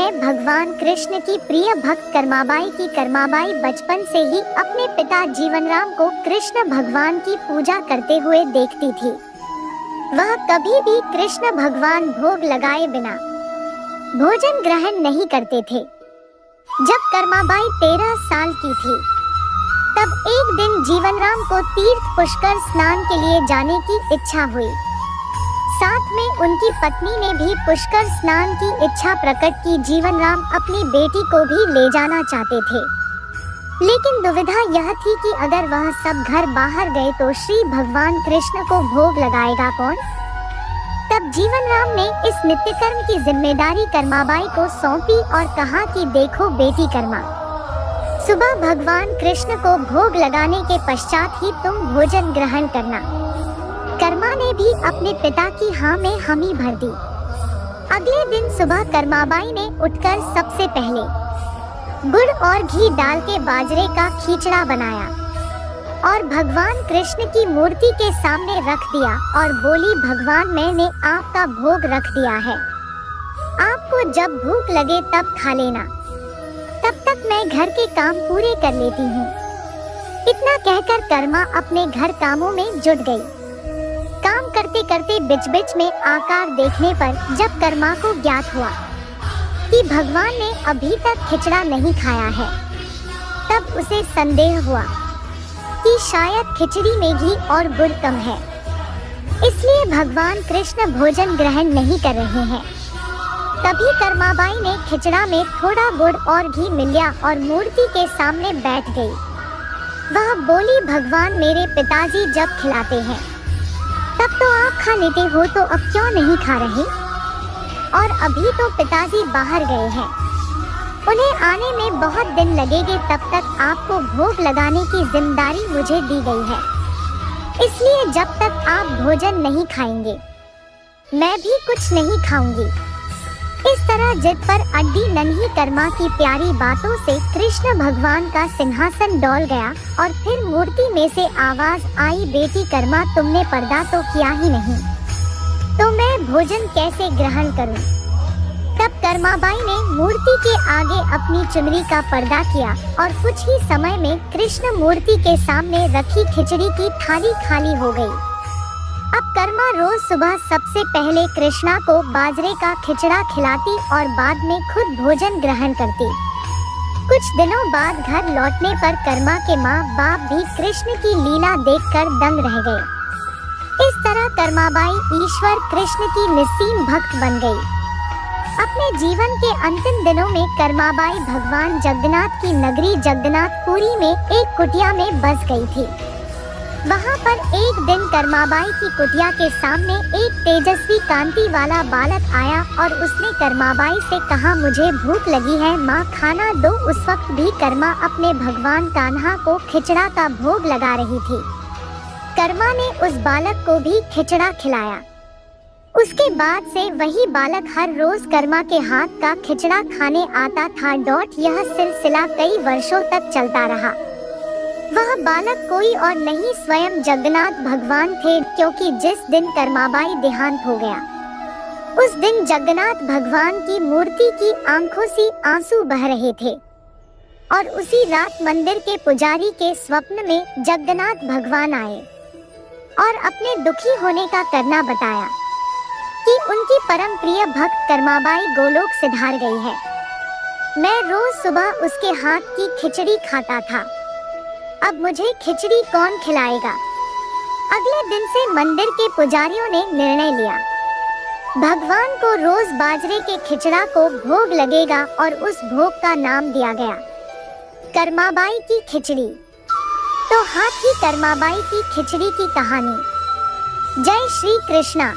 है भगवान कृष्ण की प्रिय भक्त कर्माबाई की। कर्माबाई बचपन से ही अपने पिता जीवनराम को कृष्ण भगवान की पूजा करते हुए देखती थी। वह कभी भी कृष्ण भगवान भोग लगाए बिना भोजन ग्रहण नहीं करते थे। जब कर्माबाई 13 साल की थी, तब एक दिन जीवनराम को तीर्थ पुष्कर स्नान के लिए जाने की इच्छा हुई। साथ में उनकी पत्नी ने भी पुष्कर स्नान की इच्छा प्रकट की। जीवनराम अपनी बेटी को भी ले जाना चाहते थे, लेकिन दुविधा यह थी कि अगर वह सब घर बाहर गए तो श्री भगवान कृष्ण को भोग लगाएगा कौन। तब जीवनराम ने इस नित्य कर्म की जिम्मेदारी कर्माबाई को सौंपी और कहा कि देखो बेटी कर्मा, सुबह भगवान कृष्ण को भोग लगाने के पश्चात ही तुम भोजन ग्रहण करना। कर्मा ने भी अपने पिता की हाँ में हामी भर दी। अगले दिन सुबह कर्माबाई ने उठकर सबसे पहले गुड़ और घी डाल के बाजरे का खिचड़ा बनाया और भगवान कृष्ण की मूर्ति के सामने रख दिया और बोली, भगवान मैंने आपका भोग रख दिया है, आपको जब भूख लगे तब खा लेना, तब तक मैं घर के काम पूरे कर लेती हूँ। इतना कहकर कर्मा अपने घर कामों में जुट गई। काम करते करते बीच बीच में आकार देखने पर जब कर्मा को ज्ञात हुआ कि भगवान ने अभी तक खिचड़ा नहीं खाया है, तब उसे संदेह हुआ कि शायद खिचड़ी में घी और गुड़ कम है, इसलिए भगवान कृष्ण भोजन ग्रहण नहीं कर रहे हैं। तभी कर्माबाई ने खिचड़ा में थोड़ा गुड़ और घी मिलाया और मूर्ति के सामने बैठ गई। वह बोली, भगवान मेरे पिताजी जब खिलाते हैं तब तो आप खा लेते हो, तो अब क्यों नहीं खा रहे? और अभी तो पिताजी बाहर गए हैं, उन्हें आने में बहुत दिन लगेंगे, तब तक आपको भोग लगाने की जिम्मेदारी मुझे दी गई है, इसलिए जब तक आप भोजन नहीं खाएंगे मैं भी कुछ नहीं खाऊंगी। इस तरह जिद पर अड्डी नन्ही कर्मा की प्यारी बातों से कृष्ण भगवान का सिंहासन डोल गया और फिर मूर्ति में से आवाज आई, बेटी कर्मा तुमने पर्दा तो किया ही नहीं, तो मैं भोजन कैसे ग्रहण करूं? तब कर्माबाई ने मूर्ति के आगे अपनी चुनरी का पर्दा किया और कुछ ही समय में कृष्ण मूर्ति के सामने रखी खिचड़ी की थाली खाली हो गई। अब कर्मा रोज सुबह सबसे पहले कृष्णा को बाजरे का खिचड़ा खिलाती और बाद में खुद भोजन ग्रहण करती। कुछ दिनों बाद घर लौटने पर कर्मा के माँ बाप भी कृष्ण की लीला देखकर दंग रह गए। इस तरह कर्माबाई ईश्वर कृष्ण की निस्सीम भक्त बन गई। अपने जीवन के अंतिम दिनों में कर्माबाई भगवान जगन्नाथ की नगरी जगन्नाथपुरी में एक कुटिया में बस गई थी। वहाँ पर एक दिन कर्माबाई की कुटिया के सामने एक तेजस्वी कांति वाला बालक आया और उसने कर्माबाई से कहा, मुझे भूख लगी है माँ, खाना दो। उस वक्त भी कर्मा अपने भगवान कान्हा को खिचड़ा का भोग लगा रही थी। कर्मा ने उस बालक को भी खिचड़ा खिलाया। उसके बाद से वही बालक हर रोज कर्मा के हाथ का खिचड़ा खाने आता था। यह सिलसिला कई वर्षों तक चलता रहा। वह बालक कोई और नहीं स्वयं जगन्नाथ भगवान थे, क्योंकि जिस दिन कर्माबाई देहांत हो गया उस दिन जगन्नाथ भगवान की मूर्ति की आंखों से आंसू बह रहे थे और उसी रात मंदिर के पुजारी के स्वप्न में जगन्नाथ भगवान आए और अपने दुखी होने का करना बताया कि उनकी परम प्रिय भक्त कर्माबाई गोलोक सिधार गई है। मैं रोज सुबह उसके हाथ की खिचड़ी खाता था, अब मुझे खिचड़ी कौन खिलाएगा? अगले दिन से मंदिर के पुजारियों ने निर्णय लिया, भगवान को रोज बाजरे के खिचड़ा को भोग लगेगा और उस भोग का नाम दिया गया कर्माबाई की खिचड़ी। तो हाथ ही कर्माबाई की खिचड़ी की कहानी। जय श्री कृष्णा।